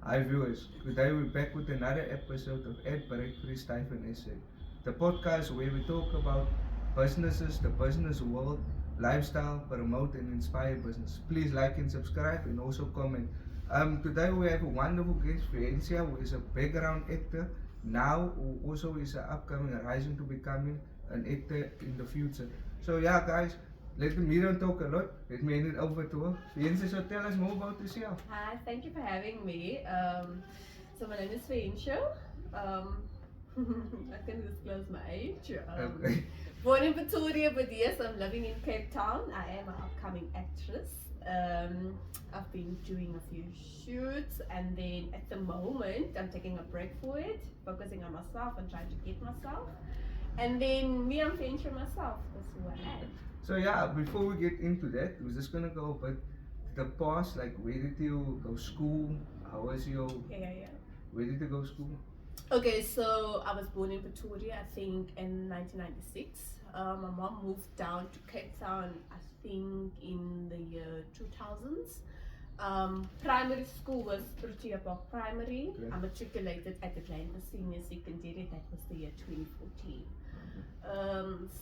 Hi viewers, today we're back with another episode of Ed Break Freestyle Phehensa, the podcast where we talk about businesses, the business world, lifestyle, promote and inspire business. Please like and subscribe and also comment. Today we have a wonderful guest, Phehensa, who is a background actor, now who also is an upcoming, rising to becoming an actor in the future. So yeah guys, let me don't talk a lot. Let me hand it over to her. Phehensa, so tell us more about yourself. Hi, thank you for having me. So my name is Phehensa. Um, I can disclose my age. Okay. Born in Pretoria, but yes, I'm living in Cape Town. I am an upcoming actress. I've been doing a few shoots, and then at the moment, I'm taking a break for it, focusing on myself and trying to get myself. And then me, I'm Phehensa myself. That's who I am. So yeah, before we get into that, we're just gonna go a bit the past, like where did you go school? How was your Yeah. where did you go school? Okay, so I was born in Pretoria, I think, in 1996. My mom moved down to Cape Town, I think, in the year 2000s. Primary school was Protea Park Primary. Okay. I matriculated at Atlanta Senior Secondary, that was the year 2014.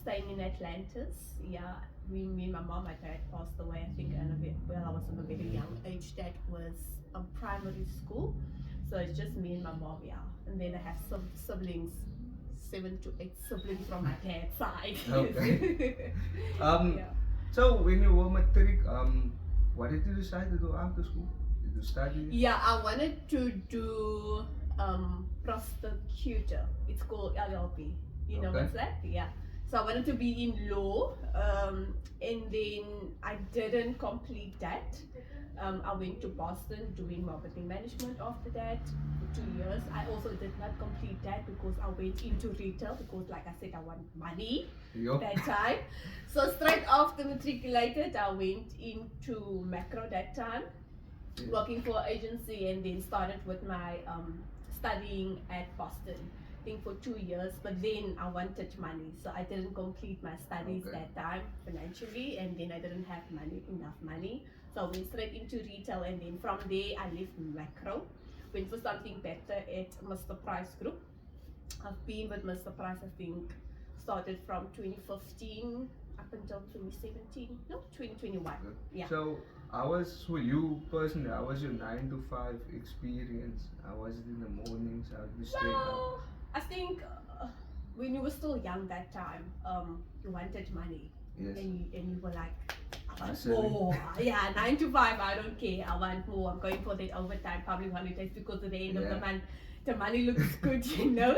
Staying in Atlantis, yeah. Me and my mom, my dad passed away, I think, I was of a very young age. That was primary school. So it's just me and my mom, yeah. And then I have some siblings, 7 to 8 siblings from my dad's side. Okay. Um, Yeah. So when you were matric, what did you decide to do after school? Did you study? Yeah, I wanted to do prosecutor. It's called LLB. You know Okay. what's that? Yeah. So I wanted to be in law, and then I didn't complete that. I went to Boston doing marketing management after that for 2 years. I also did not complete that because I went into retail because, like I said, I want money Yup. that time. So straight after matriculated, I went into macro that time, working for an agency, and then started with my studying at Boston. I think for 2 years, but then I wanted money, so I didn't complete my studies Okay. that time financially, and then I didn't have enough money, so I went straight into retail, and then from there I left macro, went for something better at Mr. Price Group. I've been with Mr. Price, I think, started from 2015 up until 2017, no, 2021. Yeah. So how was for you personally? How was your 9 to 5 experience? How was it in the mornings? How did you stay up? Well, I think when you were still young that time, you wanted money, Yes. and you were like, I want Hustling. more. Yeah, 9 to 5, I don't care. I want more. I'm going for that overtime, public holidays, because at the end of the Yeah. month, the money looks good, you know.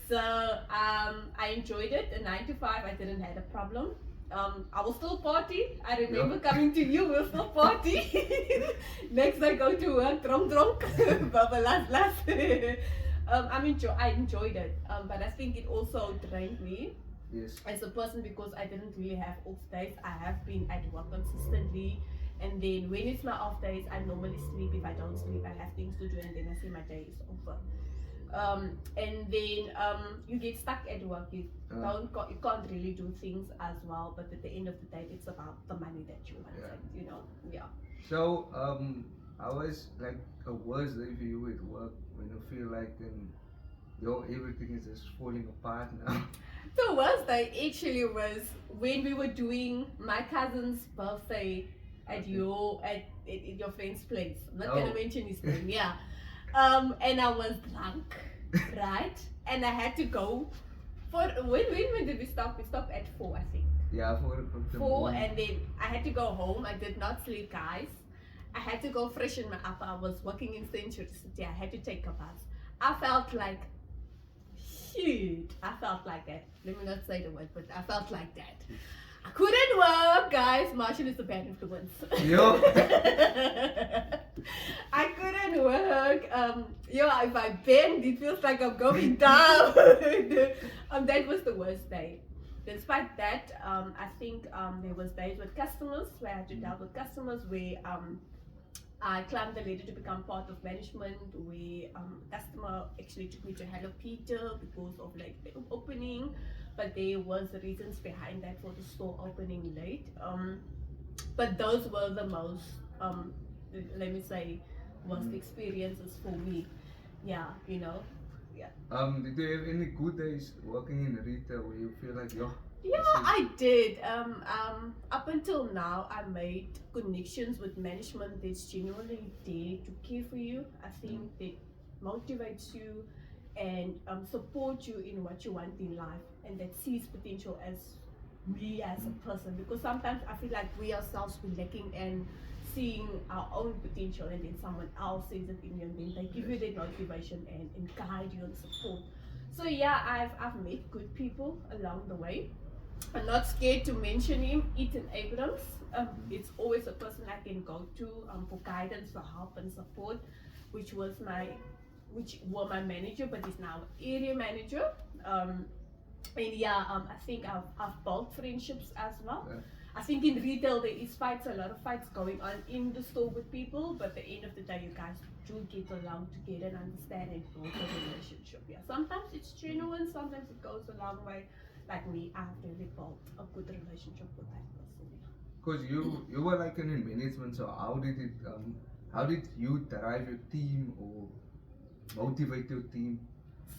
So I enjoyed it. The 9 to 5, I didn't have a problem. I will still party. I remember coming to you, we'll still party. Next I go to work, drunk, but last. I enjoyed it, but I think it also drained me Yes. as a person because I didn't really have off days. I have been at work consistently, and then when it's my off days, I normally sleep. If I don't sleep, I have things to do, and then I say my day is over. And then you get stuck at work. You can't really do things as well. But at the end of the day, it's about the money that you want. Yeah. You know, yeah. So I was like a worst day for you at work when you feel like everything is just falling apart now. The worst day actually was when we were doing my cousin's birthday at Okay. your friend's place. I'm not Oh. gonna mention his name, yeah. And I was drunk, right? And I had to go for when did we stop? We stopped at 4, I think. Yeah, 4 o'clock. in the 4, morning. and then I had to go home. I did not sleep, guys. I had to go freshen my up. I was working in Century City. I had to take a bus. I felt like shit. I felt like that. Let me not say the word, but I felt like that. I couldn't work, guys. Marcel is a bad influence. Yo. I couldn't work. If I bend, it feels like I'm going down. That was the worst day. Despite that, I think there was days with customers where I had to deal with customers where I climbed the ladder to become part of management. Where customer actually took me to Hello Peter because of like the opening, but there was reasons behind that for the store opening late. But those were the most, let me say, worst experiences for me. Yeah, you know. Yeah. Did you have any good days working in retail where you feel like, yo, Yeah, this is I did. Up until now, I made connections with management that's genuinely there to care for you. I think they motivates you and support you in what you want in life, and that sees potential as me as a person. Because sometimes I feel like we ourselves be lacking and seeing our own potential, and then someone else sees it in you, and then they give you that motivation and guide you and support. So yeah, I've met good people along the way. I'm not scared to mention him, Ethan Abrams. It's always a person I can go to for guidance, for help and support, which was which were my manager, but is now area manager. Um, and yeah, I think I've built friendships as well. Yeah. I think in retail there is fights, a lot of fights going on in the store with people, but at the end of the day, you guys do get along together and understand and build a relationship. Yeah, sometimes it's genuine, sometimes it goes a long way. Like me, I've really built a good relationship with that person. because you were like in management, so how did you drive your team or motivate your team?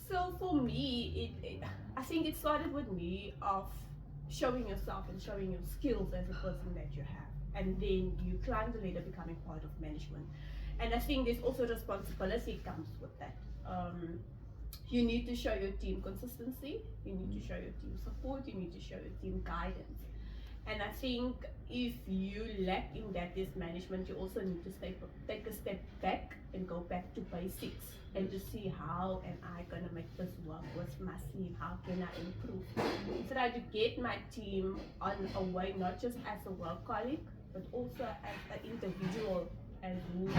So for me, I think it started with me of showing yourself and showing your skills as a person that you have, and then you climb the ladder, becoming part of management. And I think there's also responsibility comes with that. You need to show your team consistency. You need to show your team support. You need to show your team guidance. And I think if you lack in that as management, you also need to take a step back and go back to basics and to see how am I gonna make this work with my team? How can I improve? Try to get my team on a way, not just as a work colleague, but also as an individual and who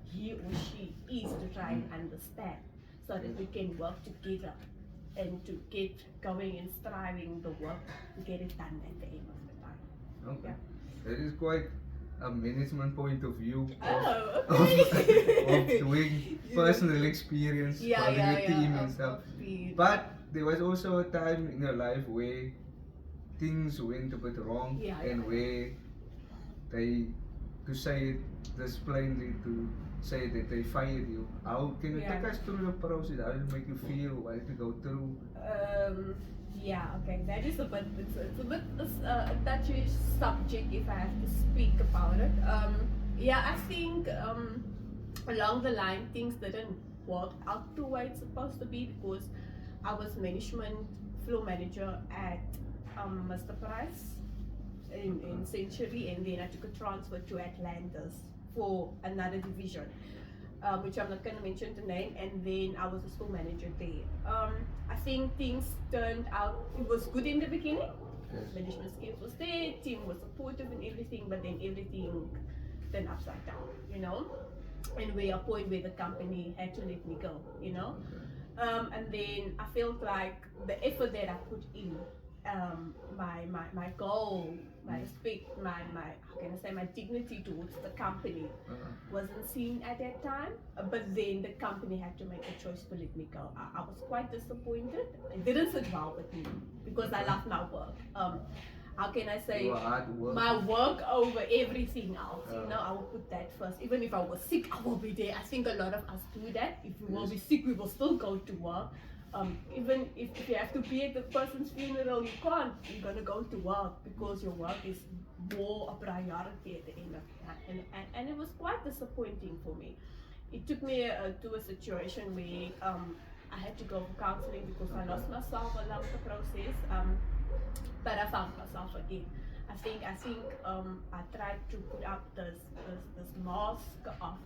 he or she is, to try and understand, so that we can work together and to get going and striving the work to get it done at the end of the time. Okay. Yeah. That is quite a management point of view Oh, of okay. doing personal experience, building your team and stuff. But there was also a time in your life where things went a bit wrong, Yeah, and yeah. where they, to say it this plainly, to say that they fired you. How can you Yeah. take us through the process? How did it make you feel? What did you go through? Yeah, okay, that is a bit, it's a bit a touchy subject if I have to speak about it. Yeah, I think along the line things didn't work out the way it's supposed to be, because I was management floor manager at Mr. Price in Century, and then I took a transfer to Atlantis for another division, which I'm not going to mention the name, and then I was a store manager there. I think things turned out, it was good in the beginning. Yes. Management skills was there, team was supportive and everything, but then everything turned upside down, you know? And we're a point where the company had to let me go, you know? Okay. And then I felt like the effort that I put in, my goal, my respect, my how can I say, my dignity towards the company wasn't seen at that time. But then the company had to make a choice to let me go. I was quite disappointed. It didn't sit well with me because I love my work. How can I say, Your hard work. my work over everything else? You know, I will put that first. Even if I was sick, I will be there. I think a lot of us do that. If we will be sick, we will still go to work. Even if you have to be at the person's funeral, you can't. You're gonna go to work because your work is more a priority at the end of the day. And it was quite disappointing for me. It took me to a situation where I had to go for counseling because I lost myself along the process. But I found myself again. I think I tried to put up this mask of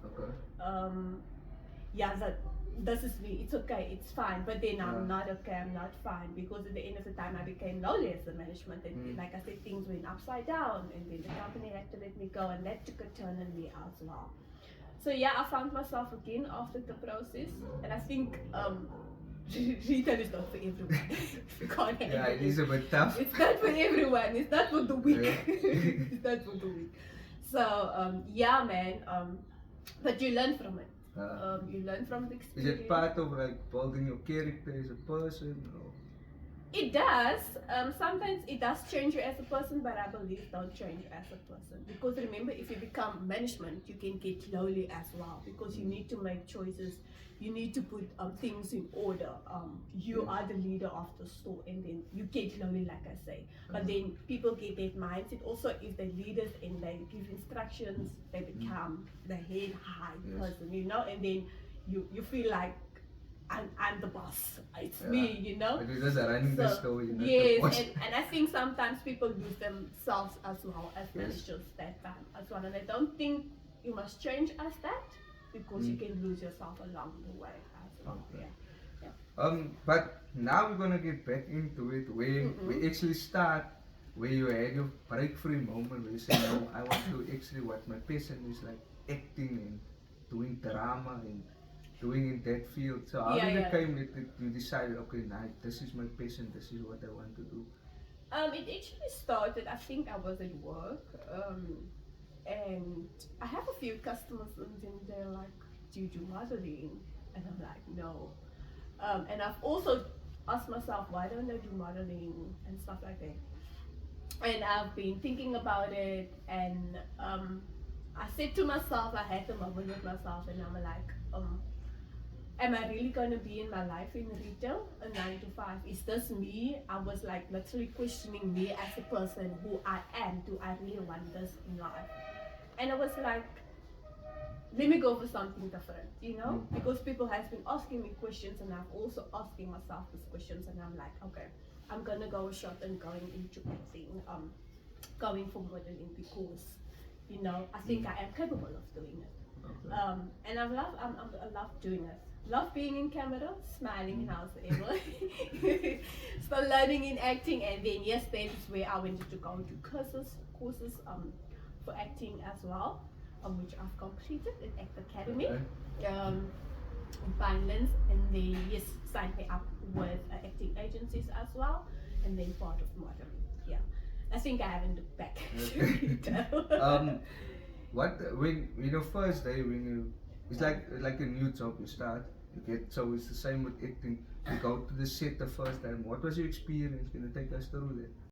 yeah, that this is me, it's okay, it's fine, but then I'm not okay, I'm not fine, because at the end of the time I became no less the management, and like I said, things went upside down, and then the company had to let me go, and that took a turn on me as well. So yeah, I found myself again after the process, and I think retail is not for everyone. You can't Yeah, handle it is a bit tough. It's not for everyone. It's not for the weak. Yeah. It's not for the weak. So yeah, man. But you learn from it. You learn from the Is experience. it part of like building your character as a person? Or? It does. Sometimes it does change you as a person, but I believe don't change you as a person. Because remember, if you become management, you can get lonely as well. Because you need to make choices. You need to put things in order. You Yes. are the leader of the store, and then you get lonely, like I say. But then people get that mindset. Also, if they're leaders and they give instructions, they become the head high Yes. person, and then you feel like I'm the boss. It's Yeah. me, you know. But you're just running the So store, you're not the yes, boss. and I think sometimes people lose themselves as well as Yes. managers that time as well, and I don't think you must change as that because you can lose yourself along the way as well. Okay. Yeah. But now we're gonna get back into it where we actually start where you had your breakthrough moment where you say, no, I want to actually what my passion is like acting and doing drama and doing in that field. So how did it came that you decided, okay, now this is my passion, this is what I want to do? It actually started. I think I was at work, and I have a few customers, and then they're like, "Do you do modeling?" And I'm like, "No." And I've also asked myself, why don't I do modeling and stuff like that? And I've been thinking about it, and I said to myself, I had a moment with myself, and I'm like, am I really going to be in my life in retail, a 9 to 5? Is this me? I was like literally questioning me as a person, who I am. Do I really want this in life? And I was like, let me go for something different, because people has been asking me questions, and I'm also asking myself these questions, and I'm like, okay, I'm gonna go a shot and going into acting, going for modeling, because I think I am capable of doing it. Okay. And I love doing it. Love being in camera, smiling and howsoever. So learning in acting, and then yes, that is where I went to go to courses for acting as well, which I've completed at Act Academy. Okay. In Finlands, and they yes signed me up with acting agencies as well, and then part of modeling. Yeah, I think I haven't looked back. Okay. What when your first day when you it's like a new job you start you get so it's the same with acting you go to the set the first time what was your experience can you take us through that